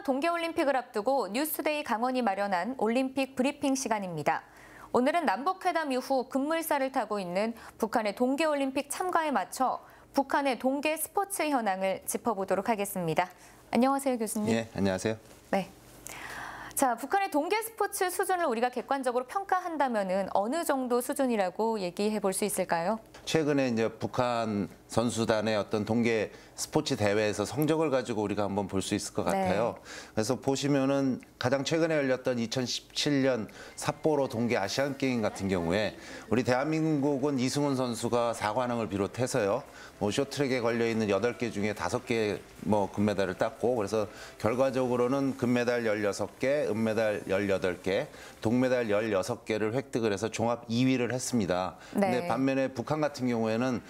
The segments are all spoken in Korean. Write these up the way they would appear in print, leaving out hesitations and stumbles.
동계올림픽을 앞두고 뉴스데이 강원이 마련한 올림픽 브리핑 시간입니다. 오늘은 남북회담 이후 급물살을 타고 있는 북한의 동계올림픽 참가에 맞춰 북한의 동계 스포츠 현황을 짚어보도록 하겠습니다. 안녕하세요, 교수님. 예, 안녕하세요. 네. 자, 북한의 동계 스포츠 수준을 우리가 객관적으로 평가한다면은 어느 정도 수준이라고 얘기해 볼 수 있을까요? 최근에 이제 북한 선수단의 어떤 동계 스포츠 대회에서 성적을 가지고 우리가 한번 볼 수 있을 것 같아요. 네. 그래서 보시면은 가장 최근에 열렸던 2017년 삿포로 동계 아시안 게임 같은 경우에 우리 대한민국은 이승훈 선수가 4관왕을 비롯해서요. 쇼트트랙에 걸려 있는 8개 중에 5개 금메달을 땄고, 그래서 결과적으로는 금메달 16개, 은메달 18개, 동메달 16개를 획득을 해서 종합 2위를 했습니다. 네. 근데 반면에 북한 같은 경우에는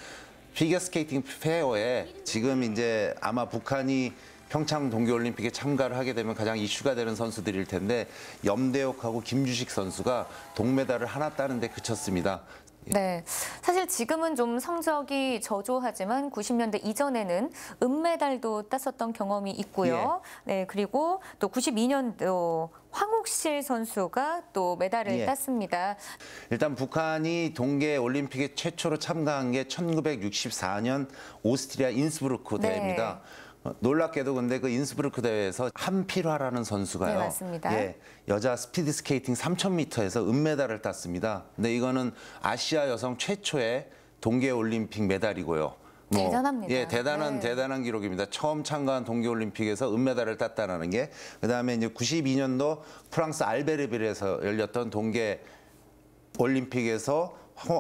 피겨스케이팅 페어에 지금 이제 아마 북한이 평창 동계올림픽에 참가를 하게 되면 가장 이슈가 되는 선수들일 텐데, 염대옥하고 김주식 선수가 동메달을 하나 따는데 그쳤습니다. 네, 사실 지금은 좀 성적이 저조하지만 90년대 이전에는 은메달도 땄었던 경험이 있고요. 예. 네, 그리고 또 92년도 황옥실 선수가 또 메달을 예. 땄습니다. 일단 북한이 동계올림픽에 최초로 참가한 게 1964년 오스트리아 인스부르크 네. 대회입니다. 놀랍게도 근데 그 인스부르크 대회에서 한필화라는 선수가요. 네, 맞습니다. 예, 여자 스피드 스케이팅 3000m에서 은메달을 땄습니다. 근데 이거는 아시아 여성 최초의 동계올림픽 메달이고요. 대단합니다. 예, 네. 대단한 기록입니다. 처음 참가한 동계올림픽에서 은메달을 땄다는 게. 그다음에 이제 92년도 프랑스 알베르빌에서 열렸던 동계올림픽에서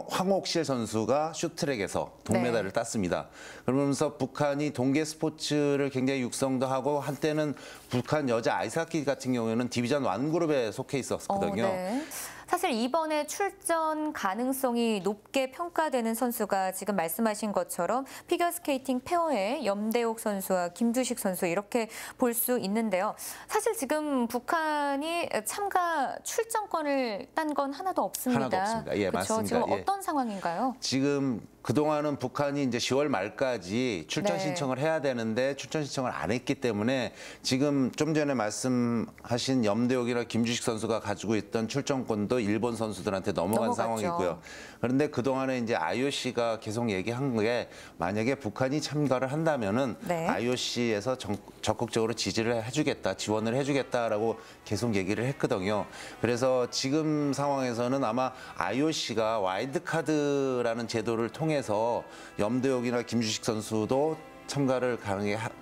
황옥실 선수가 슈트트랙에서 동메달을 네. 땄습니다. 그러면서 북한이 동계 스포츠를 굉장히 육성도 하고, 한때는 북한 여자 아이스하키 같은 경우에는 디비전 1 그룹에 속해 있었거든요. 네. 사실 이번에 출전 가능성이 높게 평가되는 선수가 지금 말씀하신 것처럼 피겨스케이팅 페어의 염대옥 선수와 김주식 선수 이렇게 볼 수 있는데요. 사실 지금 북한이 참가 출전권을 딴 건 하나도 없습니다. 하나도 없습니다. 예, 그렇죠? 맞습니다. 지금 예. 어떤 상황인가요? 지금 그동안은 북한이 이제 10월 말까지 출전 네. 신청을 해야 되는데 출전 신청을 안 했기 때문에 지금 좀 전에 말씀하신 염대옥이나 김주식 선수가 가지고 있던 출전권도 일본 선수들한테 넘어간 넘어갔죠. 상황이고요. 그런데 그동안에 이제 IOC가 계속 얘기한 게, 만약에 북한이 참가를 한다면은 네. IOC에서 적극적으로 지지를 해주겠다, 지원을 해주겠다라고 계속 얘기를 했거든요. 그래서 지금 상황에서는 아마 IOC가 와일드카드라는 제도를 통해서 염대옥이나 김주식 선수도 참가를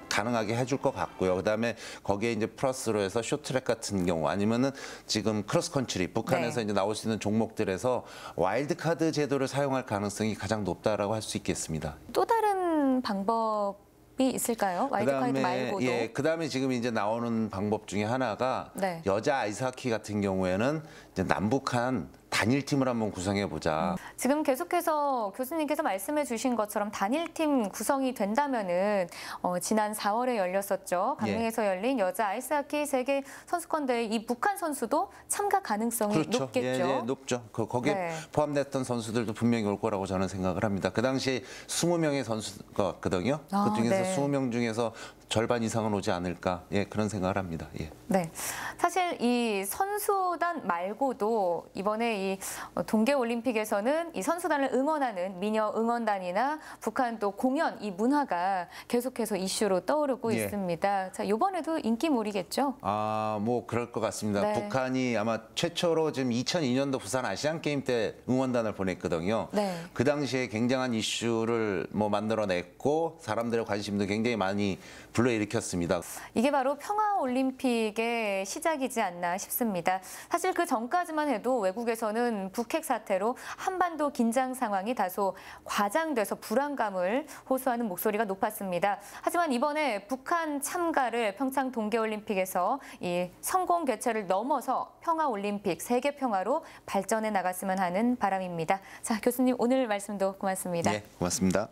가능하게 해줄 것 같고요. 그다음에 거기에 이제 플러스로 해서 쇼트트랙 같은 경우, 아니면은 지금 크로스컨트리, 북한에서 네. 이제 나올 수 있는 종목들에서 와일드카드 제도를 사용할 가능성이 가장 높다라고 할 수 있겠습니다. 또 다른 방법이 있을까요? 와일드카드 말고도. 예, 그다음에 지금 이제 나오는 방법 중에 하나가, 네. 여자 아이스하키 같은 경우에는 이제 남북한 단일팀을 한번 구성해 보자. 지금 계속해서 교수님께서 말씀해 주신 것처럼 단일팀 구성이 된다면은 지난 4월에 열렸었죠. 강릉에서 열린 여자 아이스하키 세계 선수권 대회, 이 북한 선수도 참가 가능성이 그렇죠. 높겠죠. 예, 높죠. 거기에 네. 포함됐던 선수들도 분명히 올 거라고 저는 생각을 합니다. 그 당시 20명의 선수가 왔거든요. 아, 그 중에서 네. 20명 중에서 절반 이상은 오지 않을까, 그런 생각을 합니다. 예. 네, 사실 이 선수단 말고도 이번에 이 동계올림픽에서는 이 선수단을 응원하는 미녀 응원단이나 북한 또 공연, 이 문화가 계속해서 이슈로 떠오르고 예. 있습니다. 자, 이번에도 인기몰이겠죠? 그럴 것 같습니다. 네. 북한이 아마 최초로 지금 2002년도 부산 아시안 게임 때 응원단을 보냈거든요. 네. 그 당시에 굉장한 이슈를 만들어냈고, 사람들의 관심도 굉장히 많이 불러일으켰습니다. 이게 바로 평화올림픽의 시작이지 않나 싶습니다. 사실 그 전까지만 해도 외국에서는 북핵 사태로 한반도 긴장 상황이 다소 과장돼서 불안감을 호소하는 목소리가 높았습니다. 하지만 이번에 북한 참가를 평창 동계올림픽에서 이 성공 개최를 넘어서 평화올림픽, 세계 평화로 발전해 나갔으면 하는 바람입니다. 자, 교수님 오늘 말씀도 고맙습니다. 네, 고맙습니다.